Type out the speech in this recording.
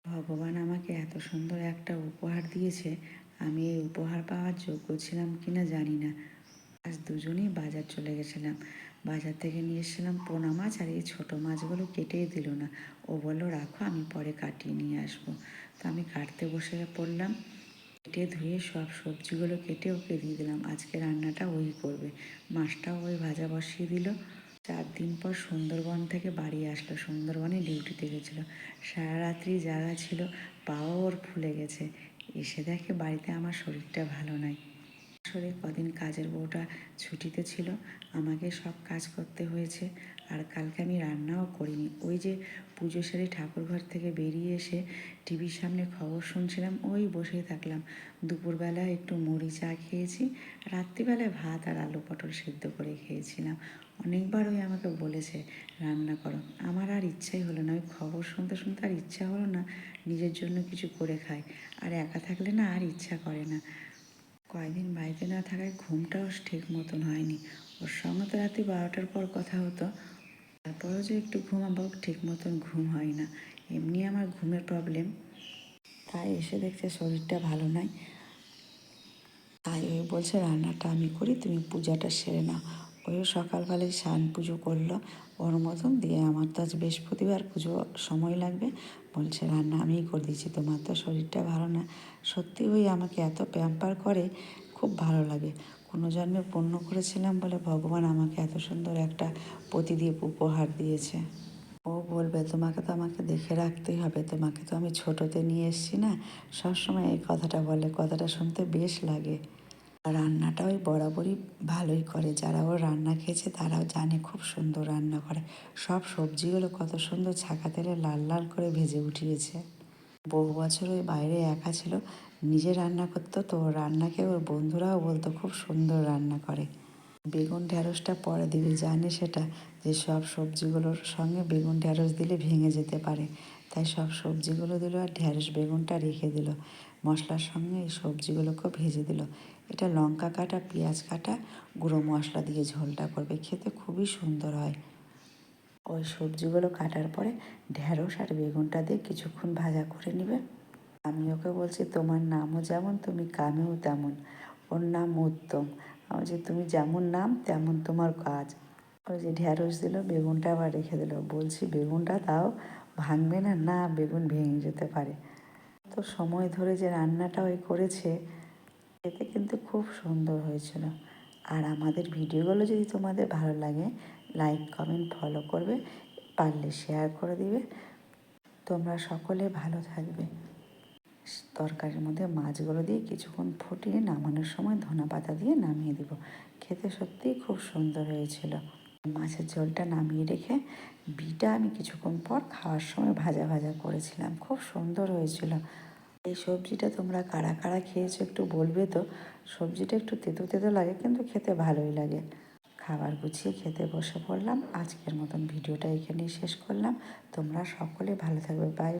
ভগবান আমাকে এত সুন্দর একটা উপহার দিয়েছে, আমি এই উপহার পাওয়ার যোগ্য ছিলাম কিনা জানি না। আজ দুজনেই বাজার চলে গেছিলাম। বাজার থেকে নিয়ে এসেছিলাম পোনা মাছ, আর এই ছোটো মাছগুলো কেটেই দিল না। ও বললো রাখো, আমি পরে কাটিয়ে নিয়ে আসবো। তো আমি কাটতে বসে পড়লাম। কেটে ধুয়ে সব সবজিগুলো কেটে ওকে দিয়ে দিলাম। আজকে রান্নাটা ওই করবে। মাছটাও ওই ভাজা বসিয়ে দিল। 4 দিন পর সুন্দরবন থেকে বাড়ি আসলো। সুন্দরবনে ডিউটিতে গেছিলো। সারা রাত্রি জাগা ছিল, পাও ওর ফুলে গেছে। এসে দেখে বাড়িতে আমার শরীরটা ভালো নাই। আসলে কদিন কাজের বউটা ছুটিতে ছিল, আমাকে সব কাজ করতে হয়েছে। আর কালকে আমি রান্নাও করিনি। ওই যে পুজো সেরে ঠাকুরঘর থেকে বেরিয়ে এসে টিভির সামনে খবর শুনছিলাম, ওই বসেই থাকলাম। দুপুরবেলা একটু মুড়ি চা খেয়েছি, রাত্রিবেলায় ভাত আর আলু পটল সেদ্ধ করে খেয়েছিলাম। অনেকবার ওই আমাকে বলেছে রান্না করো, আমার আর ইচ্ছাই হলো না। ওই খবর শুনতে শুনতে আর ইচ্ছা হলো না নিজের জন্য কিছু করে খাই। আর একা থাকলে না আর ইচ্ছা করে না। কয়েকদিন বাড়িতে না থাকায় ঘুমটাও ঠিক মতন হয়নি। ওর সঙ্গে তো রাত্রি 12টার পর কথা হতো, তারপরেও যে একটু ঘুমাবো, ঠিক মতন ঘুম হয় না। এমনি আমার ঘুমের প্রবলেম। তাই এসে দেখছে শরীরটা ভালো নাই। তাই ওই বলছে রান্নাটা আমি করি, তুমি পূজাটা সেরে নাও। ওইও সকালবেলায় স্নান পুজো করলো ওর মতন দিয়ে। আমার তো আজ বৃহস্পতিবার, পুজো সময় লাগবে। বলছে রান্না আমিই করে দিচ্ছি, তোমার তো শরীরটা ভালো না। সত্যি ওই আমাকে এত প্যাম্পার করে, খুব ভালো লাগে। কোনো জন্মে পুণ্য করেছিলাম বলে ভগবান আমাকে এত সুন্দর একটা প্রতিদীপ উপহার দিয়েছে। ও বলবে তোমাকে তো আমাকে দেখে রাখতেই হবে, তোমাকে তো আমি ছোটোতে নিয়ে এসেছি না। সবসময় এই কথাটা বলে, কথাটা শুনতে বেশ লাগে। আর রান্নাটা ওই বরাবরই ভালোই করে। যারা ওর রান্না খেয়েছে তারাও জানে খুব সুন্দর রান্না করে। সব সবজিগুলো কত সুন্দর ছাকা তেলে লাল লাল করে ভেজে উঠিয়েছে। বহু বছর ওই বাইরে একা ছিল, নিজে রান্না করতো, তো ওর রান্নাকে ওর বন্ধুরাও বলতো খুব সুন্দর রান্না করে। বেগুন ঢ্যাঁড়সটা পরে দিবি, জানে সেটা, যে সব সবজিগুলোর সঙ্গে বেগুন ঢ্যাঁড়স দিলে ভেঙে যেতে পারে। তাই সব সবজিগুলো দিল আর ঢ্যাঁড়স বেগুনটা রেখে দিল। মশলার সঙ্গে এই সবজিগুলোকেও ভেজে দিল। এটা লঙ্কা কাটা, পেঁয়াজ কাটা, গুঁড়ো মশলা দিয়ে ঝোলটা করবে, খেতে খুবই সুন্দর হয়। ওই সবজিগুলো কাটার পরে ঢ্যাঁড়স আর বেগুনটা দিয়ে কিছুক্ষণ ভাজা করে নেবে। আমি ওকে বলছি তোমার নামও যেমন, তুমি কামেও তেমন। ওর নাম উত্তম। আমি যে তুমি যেমন নাম তেমন তোমার কাজ। ওই যে ঢ্যাঁড়স দিল, বেগুনটা আবার রেখে দিল। বলছি বেগুনটা তাও ভাঙবে না? না, বেগুন ভেঙে যেতে পারে। তো সময় ধরে যে রান্নাটা ওই করেছে, এতে কিন্তু খুব সুন্দর হয়েছিল। আর আমাদের ভিডিওগুলো যদি তোমাদের ভালো লাগে, লাইক কমেন্ট ফলো করবে, পারলে শেয়ার করে দিবে। তোমরা সকলে ভালো থাকবে। তরকারির মধ্যে মাছগুলো দিয়ে কিছুক্ষণ ফুটিয়ে নামানোর সময় ধনেপাতা দিয়ে নামিয়ে দেবো। খেতে সত্যিই খুব সুন্দর হয়েছিল। মাছের ঝোলটা নামিয়ে রেখে বিটা আমি কিছুক্ষণ পর খাওয়ার সময় ভাজা ভাজা করেছিলাম, খুব সুন্দর হয়েছিল। এই সবজিটা তোমরা কারা কারা খেয়েছো একটু বলবে তো। সবজিটা একটু তেতো তেতো লাগে, কিন্তু খেতে ভালোই লাগে। খাবার গুছিয়ে খেতে বসে পড়লাম। আজকের মতন ভিডিওটা এখানেই শেষ করলাম। তোমরা সকলে ভালো থাকবে। বাই।